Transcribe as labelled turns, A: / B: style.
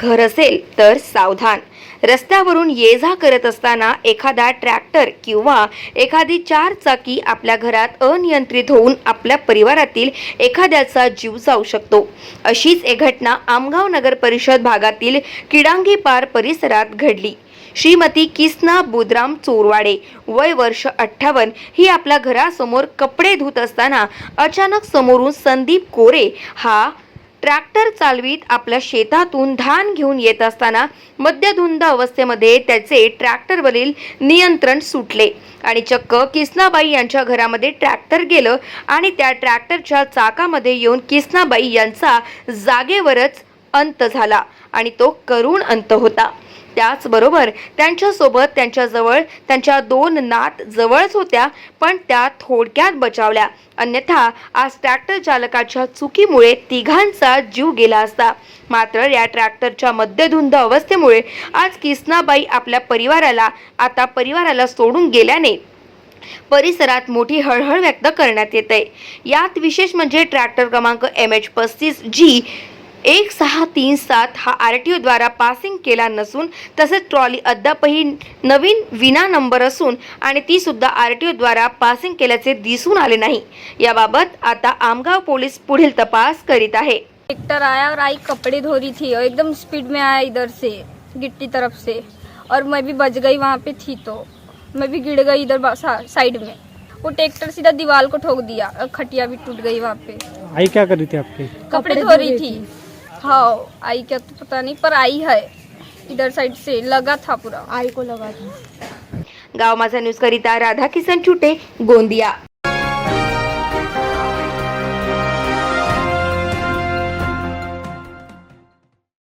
A: घर असेल तर सावधान. रस्त्यावरून ये जा करत असताना एखादा ट्रॅक्टर किंवा एखादी चारचाकी आपल्या घरात अनियंत्रित होऊन आपल्या परिवारातील एखाद्याचा जीव जाऊ शकतो. अशीच एक घटना आमगाव नगर परिषद भागातील किडांगी पार परिसरात घडली. श्रीमती किसना बुधराम चोरवाडे, वय वर्ष 58, ही आपल्या घरासमोर कपडे धुत असताना अचानक समोरून संदीप कोरे हा ट्रॅक्टर चालवीत आपल्या शेतातून धान घेऊन येत असताना मद्यधुंद अवस्थेमध्ये त्याचे ट्रॅक्टरवरील नियंत्रण सुटले आणि चक्क किसनाबाई यांच्या घरामध्ये ट्रॅक्टर गेलं आणि त्या ट्रॅक्टरच्या चाकामध्ये येऊन किसनाबाई यांचा जागेवरच अंत झाला आणि तो करुण अंत होता. त्याचबरोबर त्यांच्यासोबत त्यांच्याजवळ त्यांच्या 2 नात जवळच होत्या, पण त्या थोडक्यात बचावल्या. अन्यथा आज ट्रॅक्टर चालकाच्या चुकीमुळे तिघांचा जीव गेला असता. मात्र या ट्रॅक्टरच्या मद्यधुंद अवस्थेमुळे आज किसनाबाई आपल्या परिवाराला सोडून गेल्याने परिसरात मोठी हळहळ व्यक्त करण्यात येते. यात विशेष म्हणजे ट्रॅक्टर क्रमांक MH35G 1637 हा RTO द्वारा पासिंग केला नसून तसेच ट्रॉली अद्यापही नवीन विना नंबर असून आणि ती सुद्धा RTO द्वारा पासिंग केल्याचे दिसून आले नाही. याबाबत आता आमगाव पोलीस पुढील तपास करीत आहे.
B: ट्रैक्टर आया और आई कपड़े धो रही थी और एकदम स्पीड में आया इधर से गिट्टी तरफ से और मैं भी बच गई, वहाँ पे थी तो मैं भी गिर गई इधर साइड में. वो ट्रैक्टर सीधा दीवार को ठोक दिया और खटिया भी टूट गई. वहाँ पे
C: आई क्या कर रही थी आपकी?
B: कपड़े धो रही थी. हाँ, आई क्या तो पता नहीं, पर आई है इधर साइड से, लगा था पूरा, आई को लगा था.
A: गाव माझा न्यूज करिता राधा किसन चुटे, गोंदिया.